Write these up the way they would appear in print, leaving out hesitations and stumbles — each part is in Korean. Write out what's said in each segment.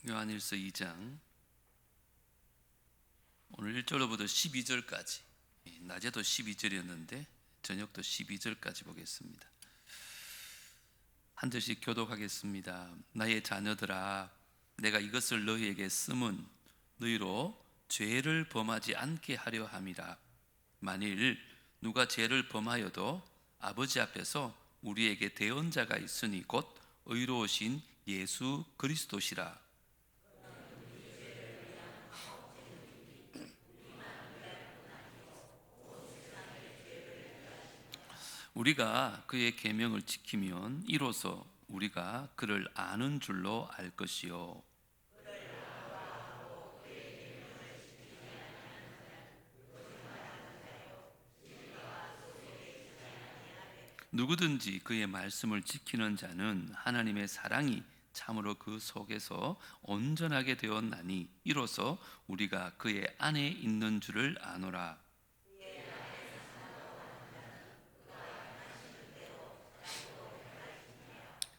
요한일서 2장 오늘 1절로부터 12절까지, 낮에도 12절이었는데 저녁도 12절까지 보겠습니다. 한 절씩 교독하겠습니다. 나의 자녀들아, 내가 이것을 너희에게 쓰면 너희로 죄를 범하지 않게 하려 함이라. 만일 누가 죄를 범하여도 아버지 앞에서 우리에게 대언자가 있으니 곧 의로우신 예수 그리스도시라. 우리가 그의 계명을 지키면 이로써 우리가 그를 아는 줄로 알 것이요, 누구든지 그의 말씀을 지키는 자는 하나님의 사랑이 참으로 그 속에서 온전하게 되었나니 이로써 우리가 그의 안에 있는 줄을 아노라.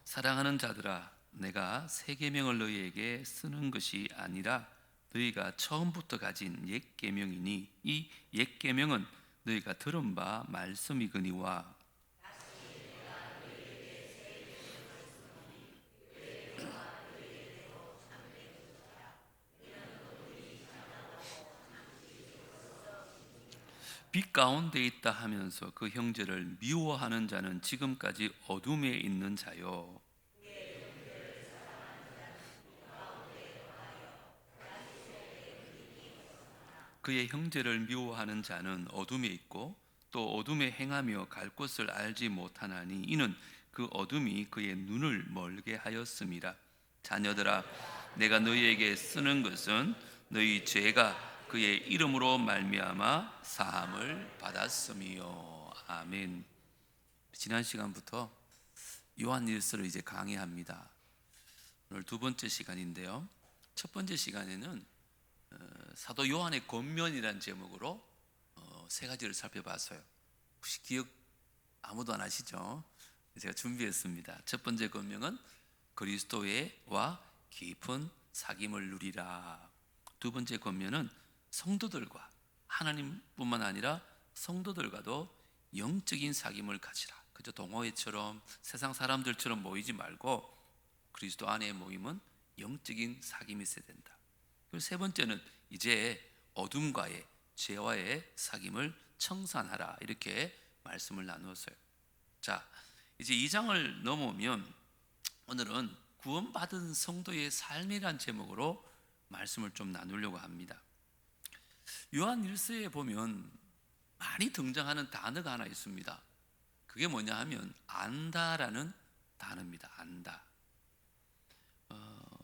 사랑하는 자들아, 내가 새 계명을 너희에게 쓰는 것이 아니라 너희가 처음부터 가진 옛 계명이니 이 옛 계명은 너희가 들은 바 말씀이거니와. 빛 가운데 있다 하면서 그 형제를 미워하는 자는 지금까지 어둠에 있는 자요, 그의 형제를 미워하는 자는 어둠에 있고 또 어둠에 행하며 갈 곳을 알지 못하나니 이는 그 어둠이 그의 눈을 멀게 하였음이라. 자녀들아, 내가 너희에게 쓰는 것은 너희 죄가 그의 이름으로 말미암아 사함을 받았음이요. 아멘. 지난 시간부터 요한일서를 이제 강의합니다. 오늘 두 번째 시간인데요, 첫 번째 시간에는 사도 요한의 권면이라는 제목으로 세 가지를 살펴봤어요. 혹시 기억 아무도 안 하시죠? 제가 준비했습니다. 첫 번째 권면은 그리스도와 깊은 사귐을 누리라. 두 번째 권면은 성도들과, 하나님뿐만 아니라 성도들과도 영적인 사귐을 가지라. 그저 동호회처럼 세상 사람들처럼 모이지 말고 그리스도 안에 모임은 영적인 사귐이 있어야 된다. 그리고 세 번째는 이제 어둠과의, 죄와의 사귐을 청산하라, 이렇게 말씀을 나누었어요. 자, 이제 2장을 넘으면 오늘은 구원받은 성도의 삶이란 제목으로 말씀을 좀 나누려고 합니다. 요한 1서에 보면 많이 등장하는 단어가 하나 있습니다. 그게 뭐냐 하면 안다라는 단어입니다. 안다.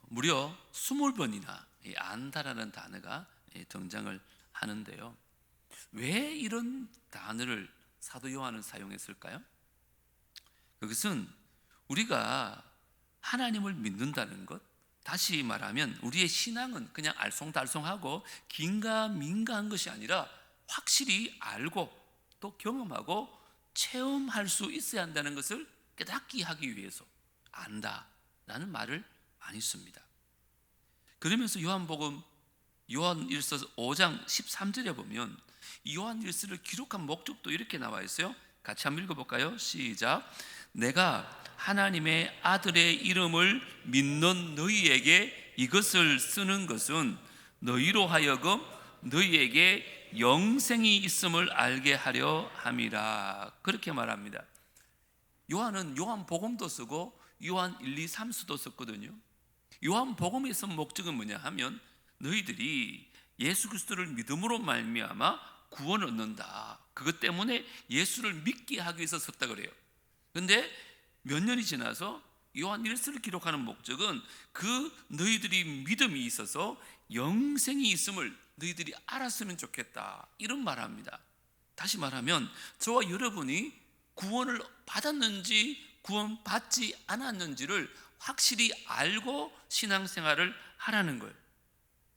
무려 20번이나 이 안다라는 단어가 등장을 하는데요, 왜 이런 단어를 사도 요한은 사용했을까요? 그것은 우리가 하나님을 믿는다는 것, 다시 말하면 우리의 신앙은 그냥 알쏭달쏭하고 긴가민가한 것이 아니라 확실히 알고 또 경험하고 체험할 수 있어야 한다는 것을 깨닫게 하기 위해서 안다라는 말을 많이 씁니다. 그러면서 요한복음 요한일서 5장 13절에 보면 요한일서를 기록한 목적도 이렇게 나와 있어요. 같이 한번 읽어볼까요? 시작. 내가 하나님의 아들의 이름을 믿는 너희에게 이것을 쓰는 것은 너희로 하여금 너희에게 영생이 있음을 알게 하려 함이라. 그렇게 말합니다. 요한은 요한복음도 쓰고 요한 1, 2, 3수도 썼거든요. 요한복음에 쓴 목적은 뭐냐 하면 너희들이 예수 그리스도를 믿음으로 말미암아 구원을 얻는다, 그것 때문에 예수를 믿게 하기 위해서 썼다 그래요. 그런데 몇 년이 지나서 요한 1서를 기록하는 목적은 그 너희들이 믿음이 있어서 영생이 있음을 너희들이 알았으면 좋겠다, 이런 말합니다. 다시 말하면 저와 여러분이 구원을 받았는지 구원받지 않았는지를 확실히 알고 신앙생활을 하라는 걸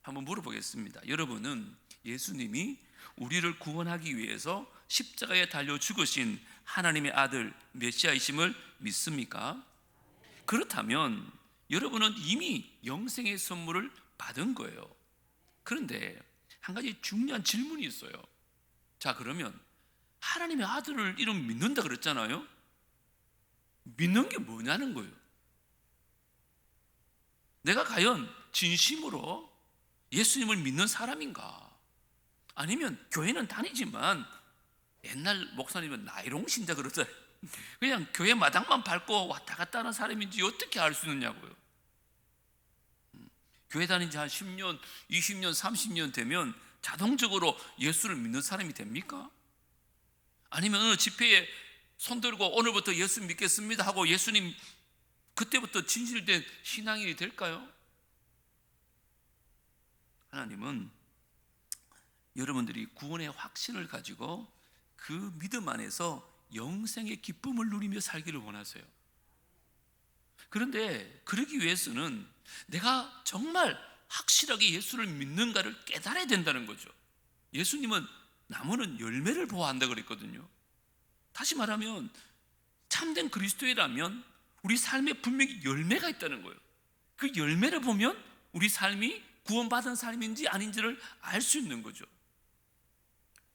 한번 물어보겠습니다. 여러분은 예수님이 우리를 구원하기 위해서 십자가에 달려 죽으신 하나님의 아들 메시아이심을 믿습니까? 그렇다면 여러분은 이미 영생의 선물을 받은 거예요. 그런데 한 가지 중요한 질문이 있어요. 자, 그러면 하나님의 아들을 이름 믿는다 그랬잖아요. 믿는 게 뭐냐는 거예요. 내가 과연 진심으로 예수님을 믿는 사람인가? 아니면 교회는 다니지만 옛날 목사님은 나이롱 신자 그러잖아요. 그냥 교회 마당만 밟고 왔다 갔다 하는 사람인지 어떻게 알 수 있느냐고요. 교회 다닌 지 한 10년, 20년, 30년 되면 자동적으로 예수를 믿는 사람이 됩니까? 아니면 어느 집회에 손 들고 오늘부터 예수 믿겠습니다 하고 예수님 그때부터 진실된 신앙인이 될까요? 하나님은 여러분들이 구원의 확신을 가지고 그 믿음 안에서 영생의 기쁨을 누리며 살기를 원하세요. 그런데 그러기 위해서는 내가 정말 확실하게 예수를 믿는가를 깨달아야 된다는 거죠. 예수님은 나무는 열매를 보아한다 그랬거든요. 다시 말하면 참된 그리스도인이라면 우리 삶에 분명히 열매가 있다는 거예요. 그 열매를 보면 우리 삶이 구원받은 삶인지 아닌지를 알 수 있는 거죠.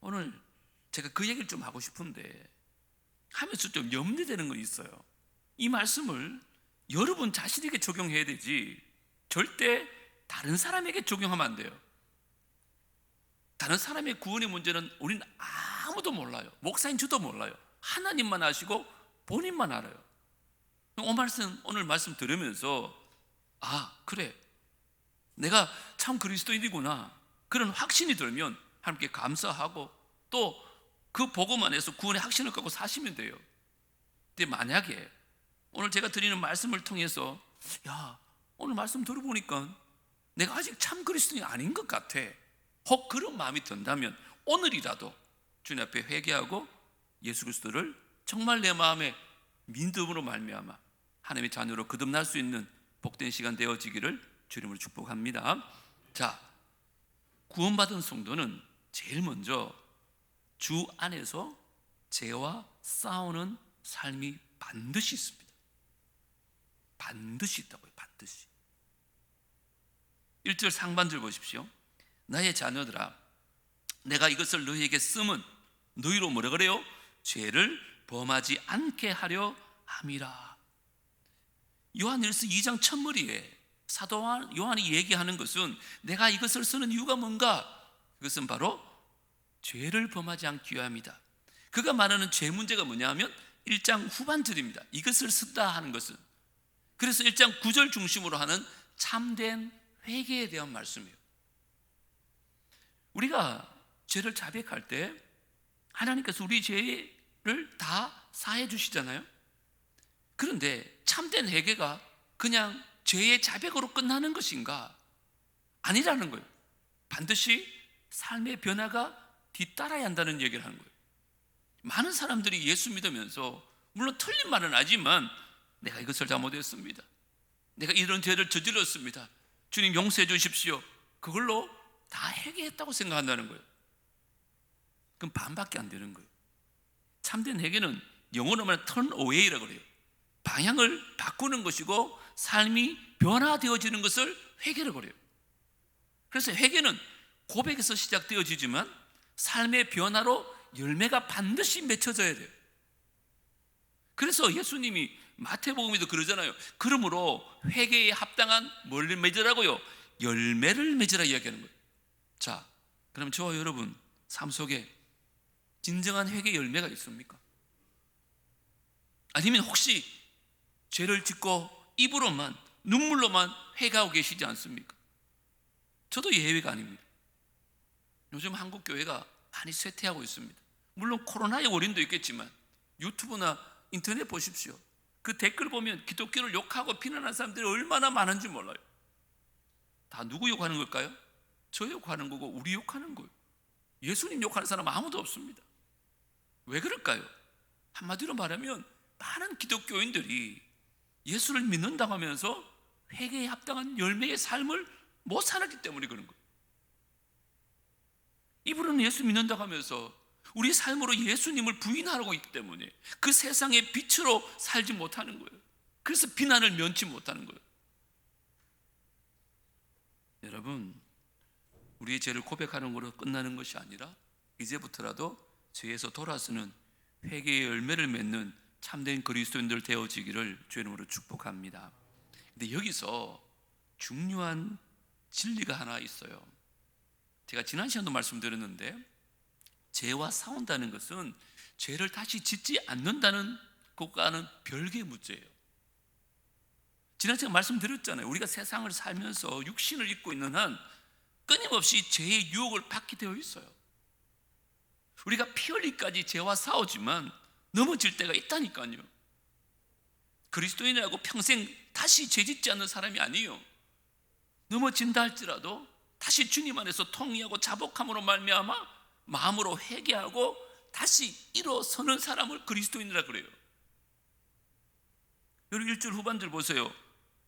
오늘 제가 그 얘기를 좀 하고 싶은데 하면서 좀 염려되는 건 있어요. 이 말씀을 여러분 자신에게 적용해야 되지 절대 다른 사람에게 적용하면 안 돼요. 다른 사람의 구원의 문제는 우리는 아무도 몰라요. 목사인 저도 몰라요. 하나님만 아시고 본인만 알아요. 오늘 말씀 들으면서 아, 그래, 내가 참 그리스도인이구나, 그런 확신이 들면 하나님께 감사하고 또 그 복음 안에서 구원의 확신을 갖고 사시면 돼요. 근데 만약에 오늘 제가 드리는 말씀을 통해서 야, 오늘 말씀 들어보니까 내가 아직 참 그리스도인이 아닌 것 같아, 혹 그런 마음이 든다면 오늘이라도 주님 앞에 회개하고 예수 그리스도를 정말 내 마음에 믿음으로 말미암아 하나님의 자녀로 거듭날 수 있는 복된 시간 되어지기를 주님으로 축복합니다. 자, 구원받은 성도는 제일 먼저 주 안에서 죄와 싸우는 삶이 반드시 있습니다. 반드시 있다고요. 반드시. 1절 상반절 보십시오. 나의 자녀들아, 내가 이것을 너희에게 쓰면 너희로 뭐라 그래요? 죄를 범하지 않게 하려 함이라. 요한일서 2장 첫머리에 사도 요한이 얘기하는 것은 내가 이것을 쓰는 이유가 뭔가? 그것은 바로 죄를 범하지 않기 위함이다. 그가 말하는 죄 문제가 뭐냐면 1장 후반절입니다. 이것을 쓴다 하는 것은. 그래서 1장 9절 중심으로 하는 참된 회개에 대한 말씀이에요. 우리가 죄를 자백할 때 하나님께서 우리 죄를 다 사해 주시잖아요. 그런데 참된 회개가 그냥 죄의 자백으로 끝나는 것인가? 아니라는 거예요. 반드시 삶의 변화가 뒤따라야 한다는 얘기를 하는 거예요. 많은 사람들이 예수 믿으면서 물론 틀린 말은 하지만 내가 이것을 잘못했습니다, 내가 이런 죄를 저질렀습니다, 주님 용서해 주십시오, 그걸로 다 회개했다고 생각한다는 거예요. 그럼 반밖에 안 되는 거예요. 참된 회개는 영어로 말하면 turn away라고 그래요. 방향을 바꾸는 것이고 삶이 변화되어지는 것을 회개라고 그래요. 그래서 회개는 고백에서 시작되어지지만 삶의 변화로 열매가 반드시 맺혀져야 돼요. 그래서 예수님이 마태복음에도 그러잖아요. 그러므로 회개에 합당한 뭘 맺으라고요? 열매를 맺으라 이야기하는 거예요. 자, 그럼 저와 여러분 삶 속에 진정한 회개 열매가 있습니까? 아니면 혹시 죄를 짓고 입으로만 눈물로만 회개하고 계시지 않습니까? 저도 예외가 아닙니다. 요즘 한국 교회가 많이 쇠퇴하고 있습니다. 물론 코로나의 원인도 있겠지만 유튜브나 인터넷 보십시오. 그 댓글 보면 기독교를 욕하고 비난하는 사람들이 얼마나 많은지 몰라요. 다 누구 욕하는 걸까요? 저 욕하는 거고 우리 욕하는 거예요. 예수님 욕하는 사람 아무도 없습니다. 왜 그럴까요? 한마디로 말하면 많은 기독교인들이 예수를 믿는다고 하면서 회개에 합당한 열매의 삶을 못 살았기 때문에 그런 거예요. 입으로는 예수 믿는다고 하면서 우리 삶으로 예수님을 부인하고 있기 때문에 그 세상의 빛으로 살지 못하는 거예요. 그래서 비난을 면치 못하는 거예요. 여러분, 우리의 죄를 고백하는 것으로 끝나는 것이 아니라 이제부터라도 죄에서 돌아서는 회개의 열매를 맺는 참된 그리스도인들 되어지기를 주의 이름으로 축복합니다. 근데 여기서 중요한 진리가 하나 있어요. 제가 지난 시간도 말씀드렸는데, 죄와 싸운다는 것은 죄를 다시 짓지 않는다는 것과는 별개의 문제예요. 지난 시간 말씀드렸잖아요. 우리가 세상을 살면서 육신을 입고 있는 한 끊임없이 죄의 유혹을 받게 되어 있어요. 우리가 피 흘리기까지 죄와 싸우지만 넘어질 때가 있다니까요. 그리스도인이라고 평생 다시 죄 짓지 않는 사람이 아니에요. 넘어진다 할지라도 다시 주님 안에서 통회하고 자복함으로 말미암아 마음으로 회개하고 다시 일어서는 사람을 그리스도인이라 그래요. 여러분 1절 후반절 보세요.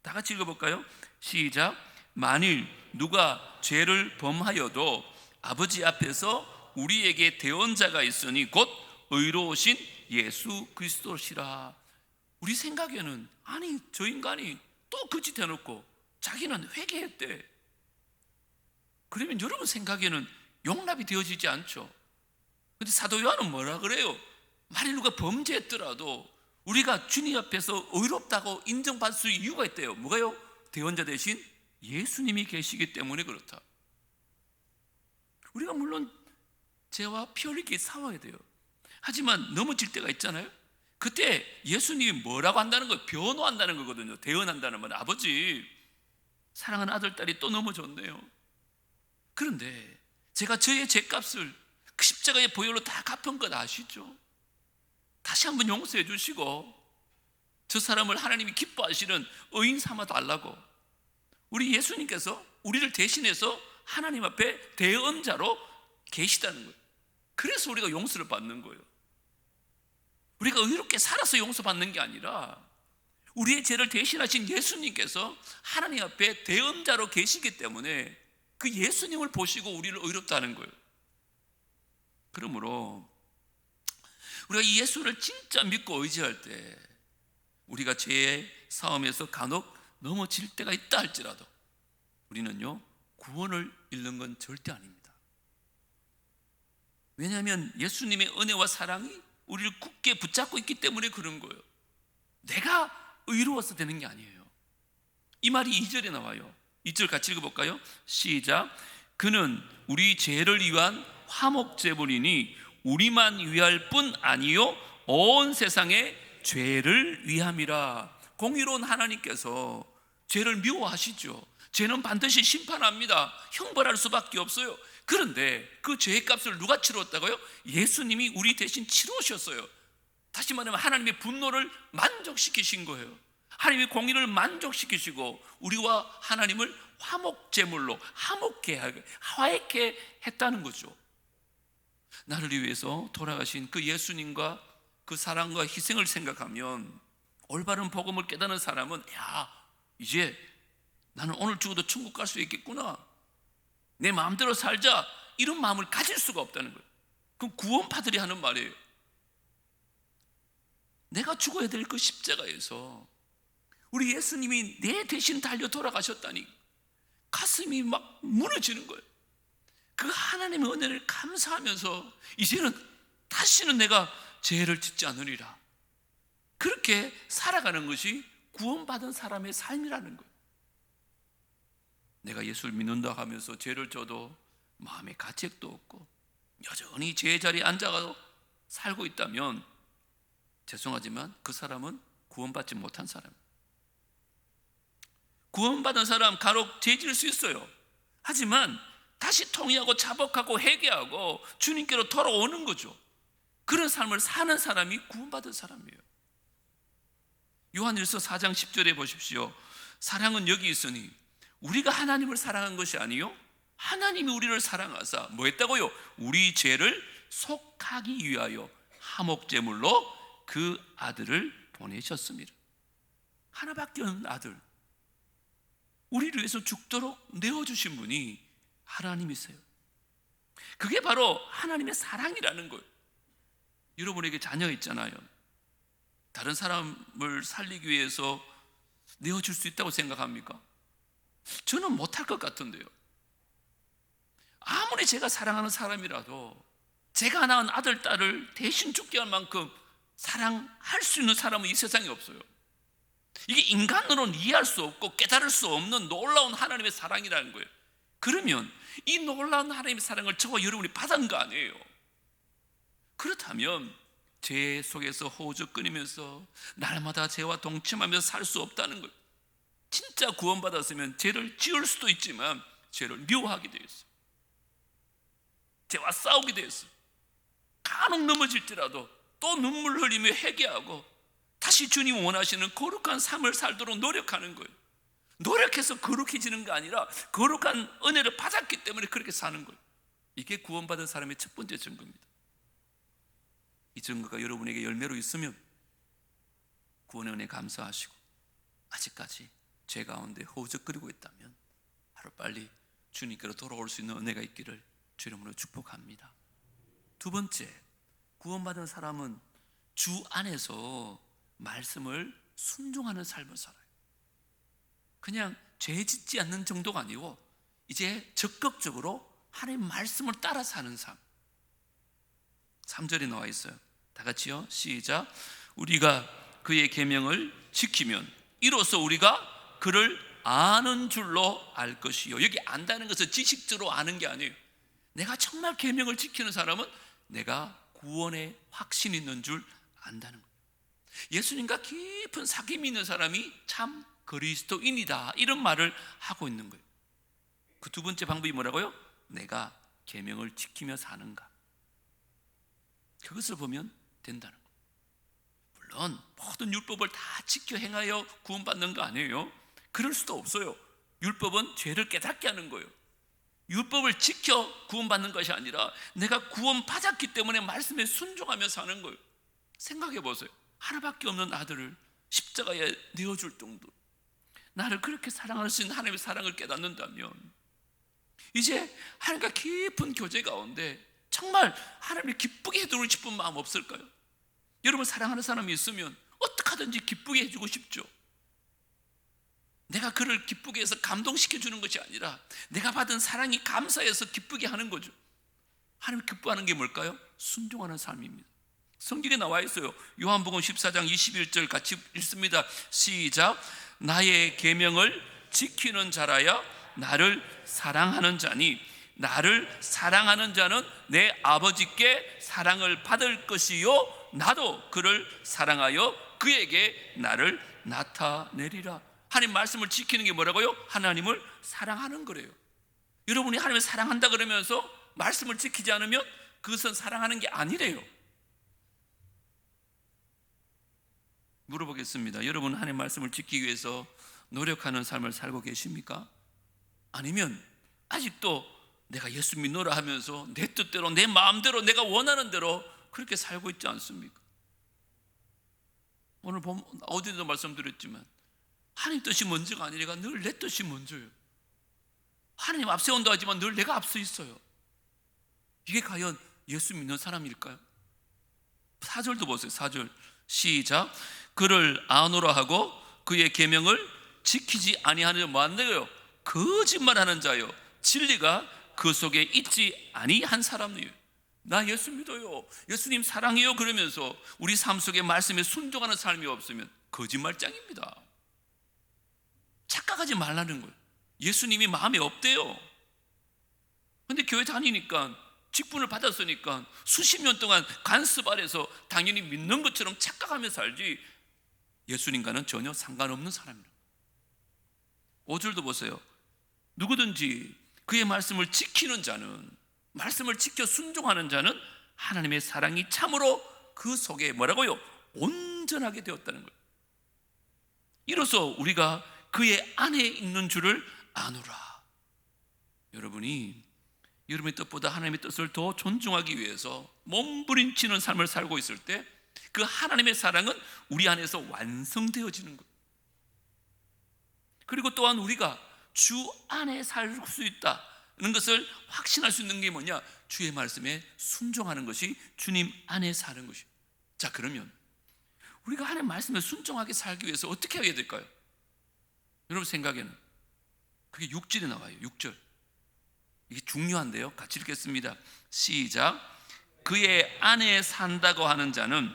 다 같이 읽어볼까요? 시작. 만일 누가 죄를 범하여도 아버지 앞에서 우리에게 대언자가 있으니 곧 의로우신 예수 그리스도시라. 우리 생각에는 아니 저 인간이 또 그 짓 해놓고 자기는 회개했대. 그러면 여러분 생각에는 용납이 되어지지 않죠. 근데 사도 요한은 뭐라 그래요? 만일 누가 범죄했더라도 우리가 주님 앞에서 의롭다고 인정받을 수 있는 이유가 있대요. 뭐가요? 대언자 대신 예수님이 계시기 때문에 그렇다. 우리가 물론 죄와 피 흘리게 싸워야 돼요. 하지만 넘어질 때가 있잖아요. 그때 예수님이 뭐라고 한다는 거예요? 변호한다는 거거든요. 대언한다는 말. 아버지, 사랑하는 아들, 딸이 또 넘어졌네요. 그런데 제가 저의 죄값을 그 십자가의 보혈로 다 갚은 것 아시죠? 다시 한번 용서해 주시고 저 사람을 하나님이 기뻐하시는 의인 삼아 달라고. 우리 예수님께서 우리를 대신해서 하나님 앞에 대언자로 계시다는 거예요. 그래서 우리가 용서를 받는 거예요. 우리가 의롭게 살아서 용서받는 게 아니라 우리의 죄를 대신하신 예수님께서 하나님 앞에 대언자로 계시기 때문에 그 예수님을 보시고 우리를 의롭다는 거예요. 그러므로 우리가 이 예수를 진짜 믿고 의지할 때 우리가 죄의 싸움에서 간혹 넘어질 때가 있다 할지라도 우리는요 구원을 잃는 건 절대 아닙니다. 왜냐하면 예수님의 은혜와 사랑이 우리를 굳게 붙잡고 있기 때문에 그런 거예요. 내가 의로워서 되는 게 아니에요. 이 말이 2절에 나와요. 2절 같이 읽어볼까요? 시작. 그는 우리 죄를 위한 화목제물이니 우리만 위할 뿐 아니요 온 세상의 죄를 위함이라. 공의로운 하나님께서 죄를 미워하시죠. 죄는 반드시 심판합니다. 형벌할 수밖에 없어요. 그런데 그 죄의 값을 누가 치루었다고요? 예수님이 우리 대신 치루셨어요. 다시 말하면 하나님의 분노를 만족시키신 거예요. 하나님의 공의를 만족시키시고 우리와 하나님을 화목제물로 화해케 했다는 거죠. 나를 위해서 돌아가신 그 예수님과 그 사랑과 희생을 생각하면 올바른 복음을 깨닫는 사람은 이제 나는 오늘 죽어도 천국 갈 수 있겠구나, 내 마음대로 살자, 이런 마음을 가질 수가 없다는 거예요. 그럼 구원파들이 하는 말이에요. 내가 죽어야 될 그 십자가에서 우리 예수님이 내 대신 달려 돌아가셨다니 가슴이 막 무너지는 거예요. 그 하나님의 은혜를 감사하면서 이제는 다시는 내가 죄를 짓지 않으리라, 그렇게 살아가는 것이 구원받은 사람의 삶이라는 거예요. 내가 예수를 믿는다 하면서 죄를 져도 마음에 가책도 없고 여전히 죄의 자리에 앉아서 살고 있다면 죄송하지만 그 사람은 구원받지 못한 사람이에요. 구원받은 사람 간혹 죄 지을 수 있어요. 하지만 다시 통회하고 자복하고 회개하고 주님께로 돌아오는 거죠. 그런 삶을 사는 사람이 구원받은 사람이에요. 요한일서 4장 10절에 보십시오. 사랑은 여기 있으니 우리가 하나님을 사랑한 것이 아니요 하나님이 우리를 사랑하사 뭐 했다고요? 우리 죄를 속하기 위하여 화목제물로 그 아들을 보내셨습니다. 하나밖에 없는 아들, 우리를 위해서 죽도록 내어주신 분이 하나님이세요. 그게 바로 하나님의 사랑이라는 거예요. 여러분에게 자녀 있잖아요. 다른 사람을 살리기 위해서 내어줄 수 있다고 생각합니까? 저는 못할 것 같은데요. 아무리 제가 사랑하는 사람이라도 제가 낳은 아들, 딸을 대신 죽게 할 만큼 사랑할 수 있는 사람은 이 세상에 없어요. 이게 인간으로는 이해할 수 없고 깨달을 수 없는 놀라운 하나님의 사랑이라는 거예요. 그러면 이 놀라운 하나님의 사랑을 저와 여러분이 받은 거 아니에요? 그렇다면 죄 속에서 허우적거리면서 날마다 죄와 동침하면서 살 수 없다는 거예요. 진짜 구원받았으면 죄를 지을 수도 있지만 죄를 미워하게 되어 있어요. 죄와 싸우게 되어 있어요. 간혹 넘어질지라도 또 눈물 흘리며 회개하고 다시 주님 원하시는 거룩한 삶을 살도록 노력하는 거예요. 노력해서 거룩해지는 게 아니라 거룩한 은혜를 받았기 때문에 그렇게 사는 거예요. 이게 구원받은 사람의 첫 번째 증거입니다. 이 증거가 여러분에게 열매로 있으면 구원의 은혜 감사하시고, 아직까지 죄 가운데 허우적거리고 있다면 하루빨리 주님께로 돌아올 수 있는 은혜가 있기를 주 이름으로 축복합니다. 두 번째, 구원받은 사람은 주 안에서 말씀을 순종하는 삶을 살아요. 그냥 죄 짓지 않는 정도가 아니고 이제 적극적으로 하나님 말씀을 따라 사는 삶. 3절에 나와 있어요. 다 같이요, 시작. 우리가 그의 계명을 지키면 이로써 우리가 그를 아는 줄로 알 것이요. 여기 안다는 것은 지식적으로 아는 게 아니에요. 내가 정말 계명을 지키는 사람은 내가 구원에 확신 있는 줄 안다는 거예요. 예수님과 깊은 사귐이 있는 사람이 참 그리스도인이다, 이런 말을 하고 있는 거예요. 그 두 번째 방법이 뭐라고요? 내가 계명을 지키며 사는가. 그것을 보면 된다는 거예요. 물론 모든 율법을 다 지켜 행하여 구원받는 거 아니에요. 그럴 수도 없어요. 율법은 죄를 깨닫게 하는 거예요. 율법을 지켜 구원받는 것이 아니라 내가 구원받았기 때문에 말씀에 순종하며 사는 거예요. 생각해 보세요. 하나밖에 없는 아들을 십자가에 내어줄 정도, 나를 그렇게 사랑할 수 있는 하나님의 사랑을 깨닫는다면 이제 하나님과 깊은 교제 가운데 정말 하나님을 기쁘게 해주고 싶은 마음 없을까요? 여러분, 사랑하는 사람이 있으면 어떻게 하든지 기쁘게 해주고 싶죠. 내가 그를 기쁘게 해서 감동시켜주는 것이 아니라 내가 받은 사랑이 감사해서 기쁘게 하는 거죠. 하나님 기뻐하는 게 뭘까요? 순종하는 삶입니다. 성경에 나와 있어요. 요한복음 14장 21절 같이 읽습니다. 시작. 나의 계명을 지키는 자라야 나를 사랑하는 자니 나를 사랑하는 자는 내 아버지께 사랑을 받을 것이요 나도 그를 사랑하여 그에게 나를 나타내리라. 하나님 말씀을 지키는 게 뭐라고요? 하나님을 사랑하는 거래요. 여러분이 하나님을 사랑한다 그러면서 말씀을 지키지 않으면 그것은 사랑하는 게 아니래요. 물어보겠습니다. 여러분, 하나님 말씀을 지키기 위해서 노력하는 삶을 살고 계십니까? 아니면 아직도 내가 예수 믿노라 하면서 내 뜻대로 내 마음대로 내가 원하는 대로 그렇게 살고 있지 않습니까? 오늘 어디에도 말씀드렸지만 하나님 뜻이 먼저가 아니라 늘 내 뜻이 먼저예요. 하나님 앞세운다 하지만 늘 내가 앞서 있어요. 이게 과연 예수 믿는 사람일까요? 4절도 보세요. 4절 시작. 그를 아노라 하고 그의 계명을 지키지 아니하는 뭐한대요? 거짓말하는 자요, 진리가 그 속에 있지 아니한 사람이에요. 나 예수 믿어요, 예수님 사랑해요 그러면서 우리 삶 속에 말씀에 순종하는 삶이 없으면 거짓말장입니다. 착각하지 말라는 거예요. 예수님이 마음에 없대요. 근데 교회 다니니까 직분을 받았으니까 수십 년 동안 관습 아래서 당연히 믿는 것처럼 착각하며 살지 예수님과는 전혀 상관없는 사람이에요. 5절도 보세요. 누구든지 그의 말씀을 지키는 자는, 말씀을 지켜 순종하는 자는 하나님의 사랑이 참으로 그 속에 뭐라고요? 온전하게 되었다는 거예요. 이로써 우리가 그의 안에 있는 줄을 아노라. 여러분이 여러분의 뜻보다 하나님의 뜻을 더 존중하기 위해서 몸부림치는 삶을 살고 있을 때 그 하나님의 사랑은 우리 안에서 완성되어지는 거예요. 그리고 또한 우리가 주 안에 살 수 있다는 것을 확신할 수 있는 게 뭐냐? 주의 말씀에 순종하는 것이 주님 안에 사는 것이에요. 자, 그러면 우리가 하나님 말씀에 순종하게 살기 위해서 어떻게 해야 될까요? 여러분 생각에는 그게 6절에 나와요. 6절. 이게 중요한데요. 같이 읽겠습니다. 시작. 그의 안에 산다고 하는 자는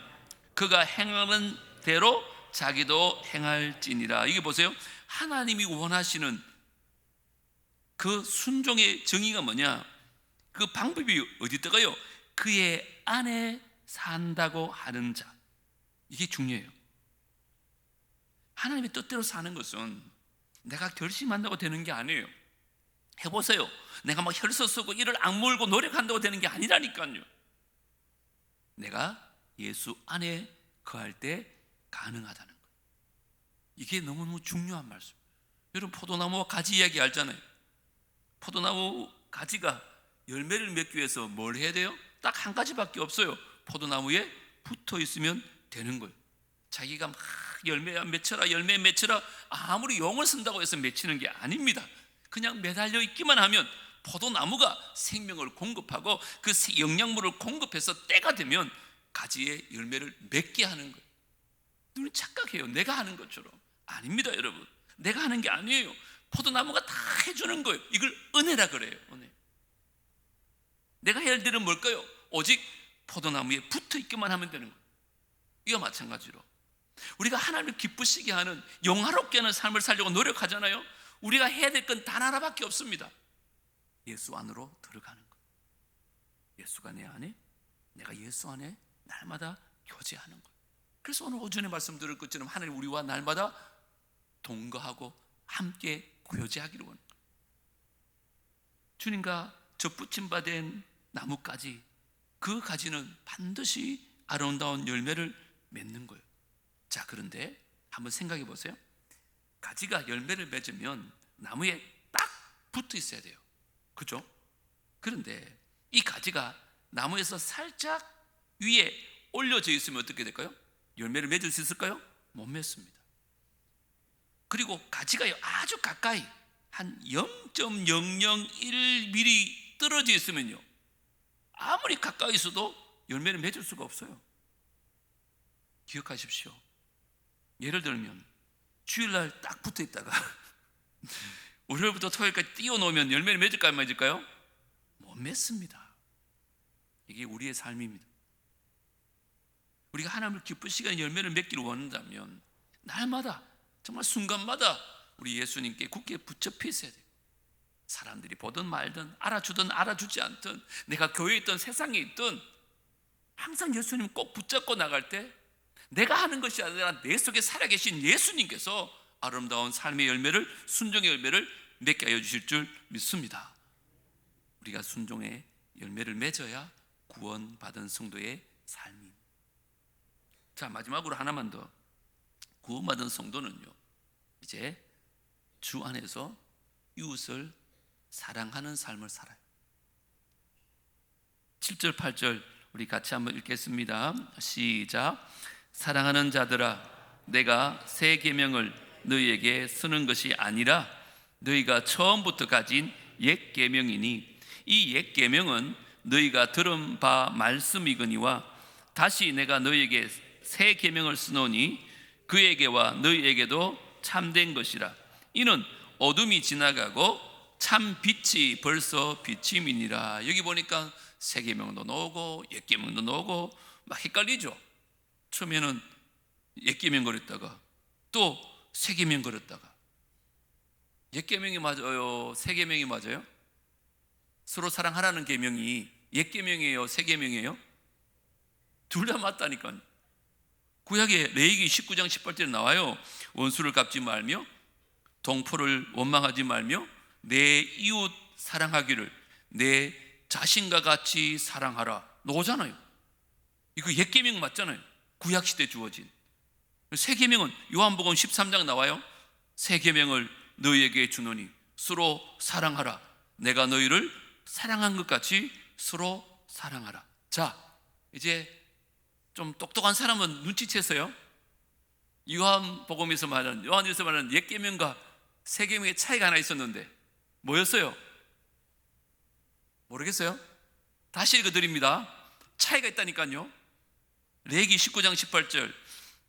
그가 행하는 대로 자기도 행할지니라. 이게 보세요. 하나님이 원하시는 그 순종의 정의가 뭐냐? 그 방법이 어디 있다가요? 그의 안에 산다고 하는 자. 이게 중요해요. 하나님의 뜻대로 사는 것은 내가 결심한다고 되는 게 아니에요. 해보세요. 내가 막 혈서 쓰고 이를 악물고 노력한다고 되는 게 아니라니까요. 내가 예수 안에 거할 때 가능하다는 거예요. 이게 너무너무 중요한 말씀. 여러분, 포도나무와 가지 이야기 알잖아요. 포도나무 가지가 열매를 맺기 위해서 뭘 해야 돼요? 딱 한 가지밖에 없어요. 포도나무에 붙어 있으면 되는 거예요. 자기가 막 열매 맺혀라 열매 맺혀라 아무리 용을 쓴다고 해서 맺히는 게 아닙니다. 그냥 매달려 있기만 하면 포도나무가 생명을 공급하고 그 영양분을 공급해서 때가 되면 가지에 열매를 맺게 하는 거예요. 눈이 착각해요. 내가 하는 것처럼. 아닙니다, 여러분. 내가 하는 게 아니에요. 포도나무가 다 해주는 거예요. 이걸 은혜라 그래요. 은혜. 내가 해야 할 일은 뭘까요? 오직 포도나무에 붙어 있기만 하면 되는 거예요. 이와 마찬가지로 우리가 하나님을 기쁘시게 하는 영화롭게 하는 삶을 살려고 노력하잖아요. 우리가 해야 될 건 단 하나밖에 없습니다. 예수 안으로 들어가는 것. 예수가 내 안에, 내가 예수 안에 날마다 교제하는 것. 그래서 오늘 오전에 말씀드릴 것처럼 하나님 우리와 날마다 동거하고 함께 교제하기를 원합니다. 주님과 접붙임 받은 나무까지, 그 가지는 반드시 아름다운 열매를 맺는 거예요. 자, 그런데 한번 생각해 보세요. 가지가 열매를 맺으면 나무에 딱 붙어 있어야 돼요. 그죠? 그런데 이 가지가 나무에서 살짝 위에 올려져 있으면 어떻게 될까요? 열매를 맺을 수 있을까요? 못 맺습니다. 그리고 가지가 아주 가까이 한 0.001mm 떨어져 있으면요, 아무리 가까이 있어도 열매를 맺을 수가 없어요. 기억하십시오. 예를 들면 주일날 딱 붙어 있다가 월요일부터 토요일까지 띄워놓으면 열매를 맺을까요, 안 맺을까요? 못 맺습니다. 이게 우리의 삶입니다. 우리가 하나님을 기쁘시게 열매를 맺기를 원한다면 날마다, 정말 순간마다 우리 예수님께 굳게 붙잡혀 있어야 돼요. 사람들이 보든 말든, 알아주든 알아주지 않든, 내가 교회에 있든 세상에 있든 항상 예수님 꼭 붙잡고 나갈 때 내가 하는 것이 아니라 내 속에 살아계신 예수님께서 아름다운 삶의 열매를, 순종의 열매를 맺게 하여 주실 줄 믿습니다. 우리가 순종의 열매를 맺어야 구원받은 성도의 삶입니다. 자, 마지막으로 하나만 더. 구원받은 성도는요, 이제 주 안에서 이웃을 사랑하는 삶을 살아요. 7절 8절 우리 같이 한번 읽겠습니다. 시작. 사랑하는 자들아, 내가 새 계명을 너희에게 쓰는 것이 아니라 너희가 처음부터 가진 옛 계명이니 이 옛 계명은 너희가 들은 바 말씀이거니와 다시 내가 너희에게 새 계명을 쓰노니 그에게와 너희에게도 참된 것이라. 이는 어둠이 지나가고 참 빛이 벌써 비침이니라. 여기 보니까 새 계명도 나오고 옛 계명도 나오고 막 헷갈리죠. 처음에는 옛 계명 걸었다가 또 새 계명 걸었다가, 옛 계명이 맞아요, 새 계명이 맞아요? 서로 사랑하라는 계명이 옛 계명이에요, 새 계명이에요? 둘 다 맞다니까요. 구약의 레위기 19장 18절에 나와요. 원수를 갚지 말며 동포를 원망하지 말며 내 이웃 사랑하기를 내 자신과 같이 사랑하라. 나오잖아요. 이거 옛 계명 맞잖아요. 구약 시대 주어진. 새 계명은 요한복음 13장 나와요. 새 계명을 너희에게 주노니 서로 사랑하라. 내가 너희를 사랑한 것 같이 서로 사랑하라. 자, 이제 좀 똑똑한 사람은 눈치챘어요. 요한복음에서 말하는, 요한일서 말하는 옛 계명과 새 계명의 차이가 하나 있었는데 뭐였어요? 모르겠어요? 다시 읽어드립니다. 차이가 있다니까요. 레위기 19장 18절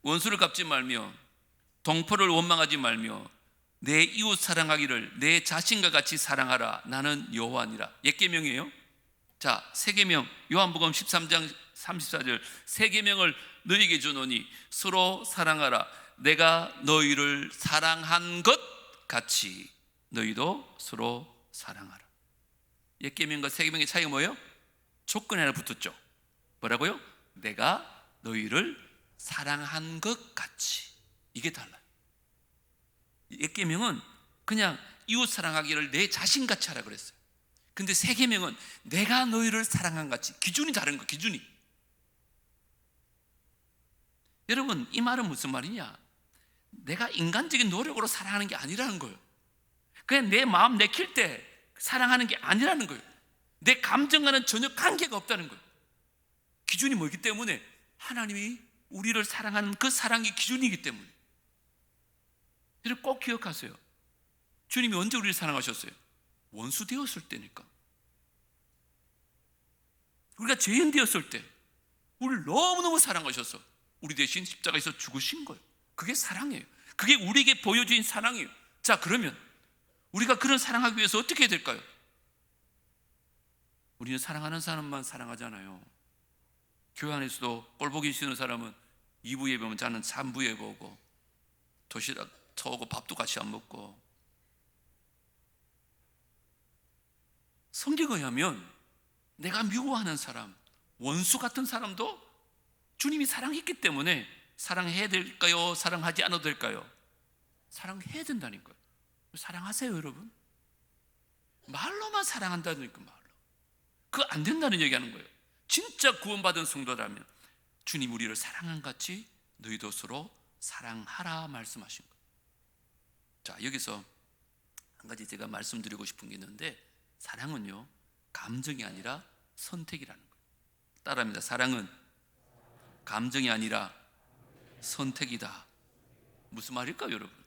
원수를 갚지 말며 동포를 원망하지 말며 내 이웃 사랑하기를 내 자신과 같이 사랑하라. 나는 여호와니라. 옛 계명이에요. 자, 새 계명 요한복음 13장 34절 새 계명을 너희에게 주노니 서로 사랑하라. 내가 너희를 사랑한 것 같이 너희도 서로 사랑하라. 옛 계명과 새 계명의 차이가 뭐예요? 조건이 하나 붙었죠. 뭐라고요? 내가 너희를 사랑한 것 같이. 이게 달라요. 옛 계명은 그냥 이웃 사랑하기를 내 자신같이 하라 그랬어요. 근데 새 계명은 내가 너희를 사랑한 같이. 기준이 다른 거, 기준이. 여러분, 이 말은 무슨 말이냐? 내가 인간적인 노력으로 사랑하는 게 아니라는 거예요. 그냥 내 마음 내킬 때 사랑하는 게 아니라는 거예요. 내 감정과는 전혀 관계가 없다는 거예요. 기준이 뭐이기 때문에 하나님이 우리를 사랑하는 그 사랑이 기준이기 때문에. 여러분 꼭 기억하세요. 주님이 언제 우리를 사랑하셨어요? 원수 되었을 때니까. 우리가 죄인 되었을 때 우리를 너무너무 사랑하셔서 우리 대신 십자가에서 죽으신 거예요. 그게 사랑이에요. 그게 우리에게 보여진 사랑이에요. 자, 그러면 우리가 그런 사랑하기 위해서 어떻게 해야 될까요? 우리는 사랑하는 사람만 사랑하잖아요. 교회 안에서도 꼴보기 싫은 사람은 2부 예배 오면 자는 3부 예배 오고 도시락 쳐오고 밥도 같이 안 먹고. 성경에 의하면 내가 미워하는 사람, 원수 같은 사람도 주님이 사랑했기 때문에 사랑해야 될까요? 사랑하지 않아도 될까요? 사랑해야 된다니까요. 사랑하세요, 여러분. 말로만 사랑한다니까, 말로. 그거 안 된다는 얘기하는 거예요. 진짜 구원받은 성도라면 주님 우리를 사랑한 같이 너희도 서로 사랑하라 말씀하신 거예요. 자, 여기서 한 가지 제가 말씀드리고 싶은 게 있는데, 사랑은요 감정이 아니라 선택이라는 거예요. 따라합니다. 사랑은 감정이 아니라 선택이다. 무슨 말일까요, 여러분?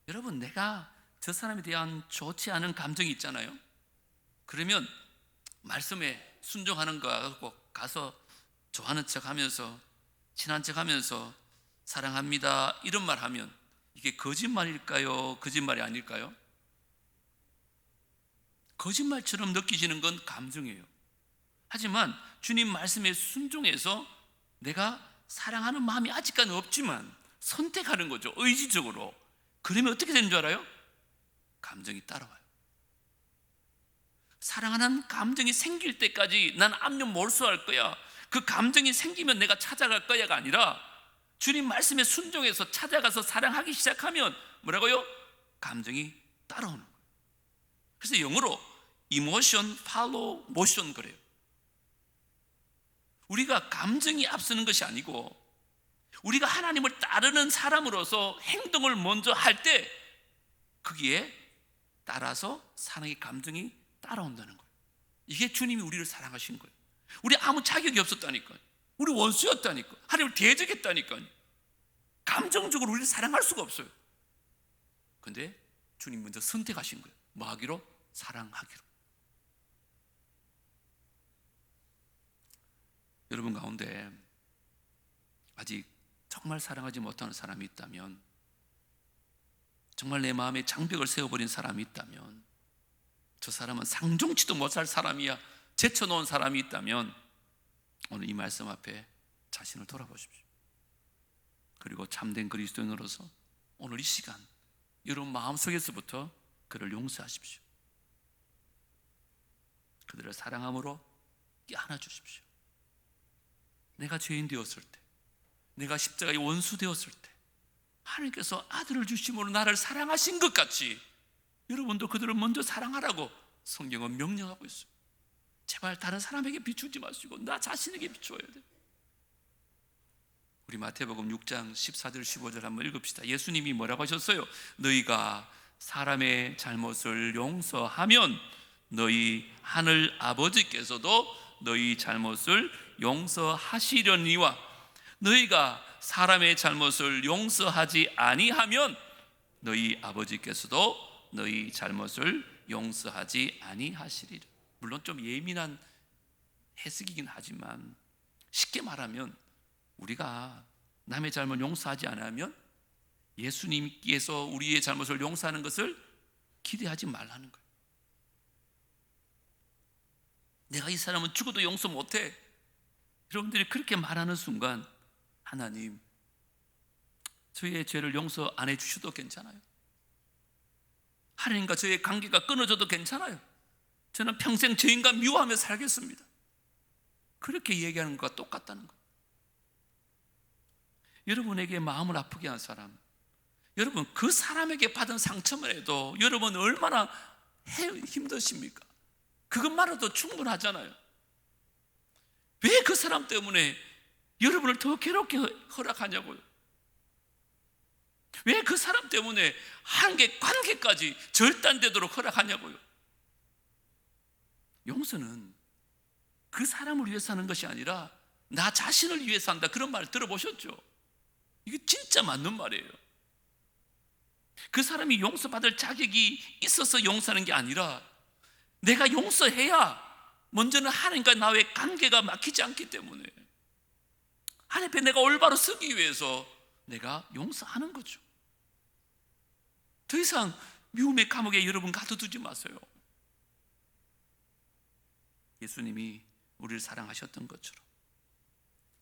여러분, 내가 저 사람에 대한 좋지 않은 감정이 있잖아요. 그러면 말씀에 순종하는 거 갖고 가서 좋아하는 척 하면서 친한 척 하면서 사랑합니다 이런 말 하면 이게 거짓말일까요? 거짓말이 아닐까요? 거짓말처럼 느끼시는 건 감정이에요. 하지만 주님 말씀에 순종해서 내가 사랑하는 마음이 아직까지는 없지만 선택하는 거죠. 의지적으로. 그러면 어떻게 되는 줄 알아요? 감정이 따라와요. 사랑하는 감정이 생길 때까지 난 압력 몰수할 거야. 그 감정이 생기면 내가 찾아갈 거야가 아니라 주님 말씀에 순종해서 찾아가서 사랑하기 시작하면 뭐라고요? 감정이 따라오는 거예요. 그래서 영어로 emotion follow motion 그래요. 우리가 감정이 앞서는 것이 아니고 우리가 하나님을 따르는 사람으로서 행동을 먼저 할 때 거기에 따라서 사랑의 감정이 따라온다는 거예요. 이게 주님이 우리를 사랑하신 거예요. 우리 아무 자격이 없었다니까요. 우리 원수였다니까요. 하나님을 대적했다니까요. 감정적으로 우리를 사랑할 수가 없어요. 근데 주님 먼저 선택하신 거예요. 뭐 하기로? 사랑하기로. 여러분 가운데 아직 정말 사랑하지 못하는 사람이 있다면, 정말 내 마음에 장벽을 세워버린 사람이 있다면, 저 사람은 상종치도 못할 사람이야, 제쳐놓은 사람이 있다면 오늘 이 말씀 앞에 자신을 돌아보십시오. 그리고 참된 그리스도인으로서 오늘 이 시간 여러분 마음속에서부터 그를 용서하십시오. 그들을 사랑함으로 안아주십시오. 내가 죄인 되었을 때, 내가 십자가의 원수 되었을 때 하나님께서 아들을 주심으로 나를 사랑하신 것 같이 여러분도 그들을 먼저 사랑하라고 성경은 명령하고 있어요. 제발 다른 사람에게 비추지 마시고 나 자신에게 비추어야 돼요. 우리 마태복음 6장 14절 15절 한번 읽읍시다. 예수님이 뭐라고 하셨어요? 너희가 사람의 잘못을 용서하면 너희 하늘 아버지께서도 너희 잘못을 용서하시려니와 너희가 사람의 잘못을 용서하지 아니하면 너희 아버지께서도 너희 잘못을 용서하지 아니하시리라. 물론 좀 예민한 해석이긴 하지만 쉽게 말하면 우리가 남의 잘못 용서하지 않으면 예수님께서 우리의 잘못을 용서하는 것을 기대하지 말라는 거예요. 내가 이 사람은 죽어도 용서 못해, 여러분들이 그렇게 말하는 순간 하나님, 저의 죄를 용서 안 해주셔도 괜찮아요. 하나님과 저의 관계가 끊어져도 괜찮아요. 저는 평생 저 인간 미워하며 살겠습니다. 그렇게 얘기하는 것과 똑같다는 거예요. 여러분에게 마음을 아프게 한 사람, 여러분 그 사람에게 받은 상처만 해도 여러분 얼마나 힘드십니까? 그것만으로도 충분하잖아요. 왜 그 사람 때문에 여러분을 더 괴롭게 허락하냐고요. 왜 그 사람 때문에 관계까지 절단되도록 허락하냐고요. 용서는 그 사람을 위해서 하는 것이 아니라 나 자신을 위해서 한다, 그런 말 들어보셨죠? 이게 진짜 맞는 말이에요. 그 사람이 용서받을 자격이 있어서 용서하는 게 아니라 내가 용서해야 먼저는 하나님과 나의 관계가 막히지 않기 때문에 하나님 앞에 내가 올바로 서기 위해서 내가 용서하는 거죠. 더 이상 미움의 감옥에 여러분 가둬두지 마세요. 예수님이 우리를 사랑하셨던 것처럼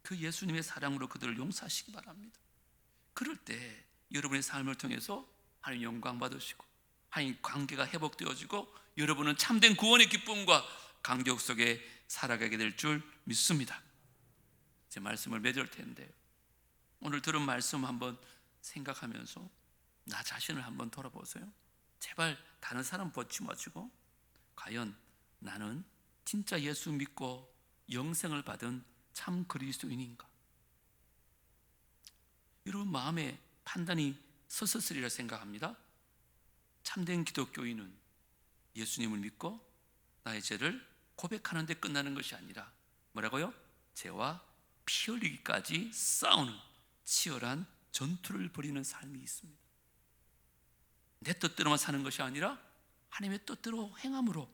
그 예수님의 사랑으로 그들을 용서하시기 바랍니다. 그럴 때 여러분의 삶을 통해서 하나님 영광 받으시고 하나님 관계가 회복되어지고 여러분은 참된 구원의 기쁨과 감격 속에 살아가게 될 줄 믿습니다. 제 말씀을 맺을 텐데요, 오늘 들은 말씀 한번 생각하면서 나 자신을 한번 돌아보세요. 제발 다른 사람 보지 마시고 과연 나는 진짜 예수 믿고 영생을 받은 참 그리스도인인가? 여러분 마음에 판단이 섰으리라 생각합니다. 참된 기독교인은 예수님을 믿고 나의 죄를 고백하는 데 끝나는 것이 아니라 뭐라고요? 죄와 피 흘리기까지 싸우는 치열한 전투를 벌이는 삶이 있습니다. 내 뜻대로만 사는 것이 아니라 하나님의 뜻대로 행함으로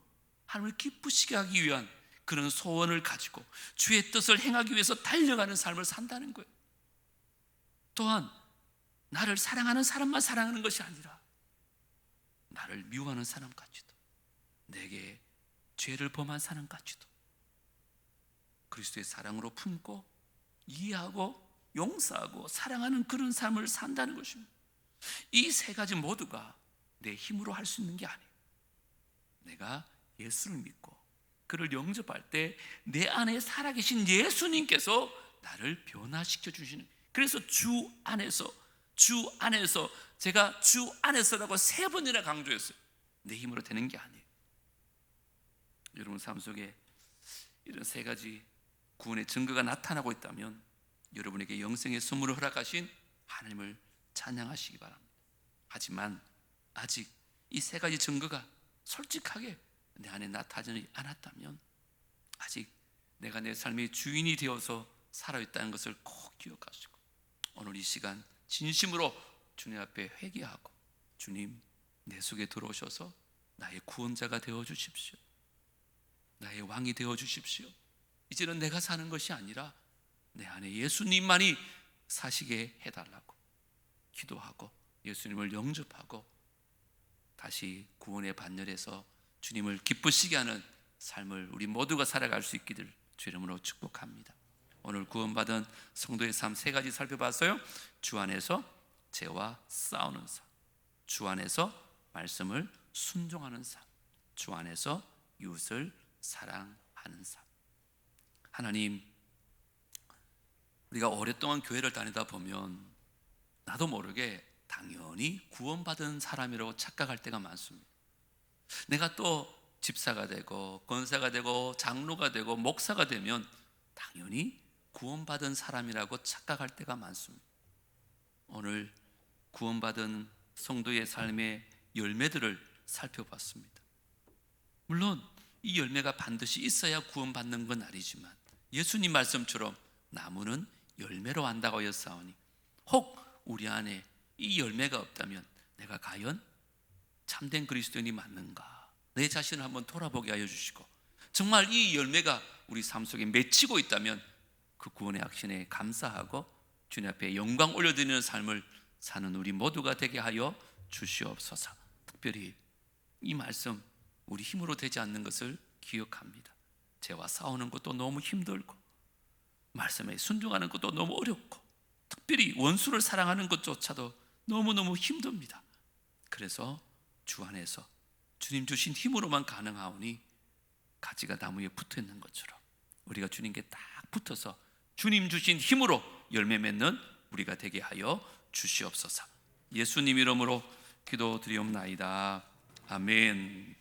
하나님을 기쁘시게 하기 위한 그런 소원을 가지고 주의 뜻을 행하기 위해서 달려가는 삶을 산다는 거예요. 또한 나를 사랑하는 사람만 사랑하는 것이 아니라 나를 미워하는 사람까지도, 내게 죄를 범한 사람까지도 그리스도의 사랑으로 품고 이해하고 용서하고 사랑하는 그런 삶을 산다는 것입니다. 이 세 가지 모두가 내 힘으로 할 수 있는 게 아니에요. 내가 예수를 믿고 그를 영접할 때 내 안에 살아계신 예수님께서 나를 변화시켜 주시는, 그래서 주 안에서 제가 주 안에서라고 3번이나 강조했어요. 내 힘으로 되는 게 아니에요. 여러분 삶 속에 이런 3가지 구원의 증거가 나타나고 있다면 여러분에게 영생의 선물을 허락하신 하나님을 찬양하시기 바랍니다. 하지만 아직 이 3가지 증거가 솔직하게 내 안에 나타나지 않았다면 아직 내가 내 삶의 주인이 되어서 살아있다는 것을 꼭 기억하시고 오늘 이 시간 진심으로 주님 앞에 회개하고 주님, 내 속에 들어오셔서 나의 구원자가 되어 주십시오. 나의 왕이 되어 주십시오. 이제는 내가 사는 것이 아니라 내 안에 예수님만이 사시게 해달라고 기도하고 예수님을 영접하고 다시 구원의 반열에서 주님을 기쁘시게 하는 삶을 우리 모두가 살아갈 수 있기를 주 이름으로 축복합니다. 오늘 구원받은 성도의 삶 3가지 살펴봤어요. 주 안에서 죄와 싸우는 삶, 주 안에서 말씀을 순종하는 삶, 주 안에서 이웃을 사랑하는 삶. 하나님, 우리가 오랫동안 교회를 다니다 보면 나도 모르게 당연히 구원받은 사람이라고 착각할 때가 많습니다. 내가 또 집사가 되고 권사가 되고 장로가 되고 목사가 되면 당연히 구원받은 사람이라고 착각할 때가 많습니다. 오늘 구원받은 성도의 삶의 열매들을 살펴봤습니다. 물론 이 열매가 반드시 있어야 구원받는 건 아니지만 예수님 말씀처럼 나무는 열매로 안다고 하였사오니 혹 우리 안에 이 열매가 없다면 내가 과연 참된 그리스도인이 맞는가? 내 자신을 한번 돌아보게 하여 주시고 정말 이 열매가 우리 삶 속에 맺히고 있다면 그 구원의 확신에 감사하고 주님 앞에 영광 올려드리는 삶을 사는 우리 모두가 되게 하여 주시옵소서. 특별히 이 말씀 우리 힘으로 되지 않는 것을 기억합니다. 죄와 싸우는 것도 너무 힘들고 말씀에 순종하는 것도 너무 어렵고 특별히 원수를 사랑하는 것조차도 너무너무 힘듭니다. 그래서 주 안에서 주님 주신 힘으로만 가능하오니 가지가 나무에 붙어 있는 것처럼 우리가 주님께 딱 붙어서 주님 주신 힘으로 열매 맺는 우리가 되게 하여 주시옵소서. 예수님 이름으로 기도드리옵나이다. 아멘.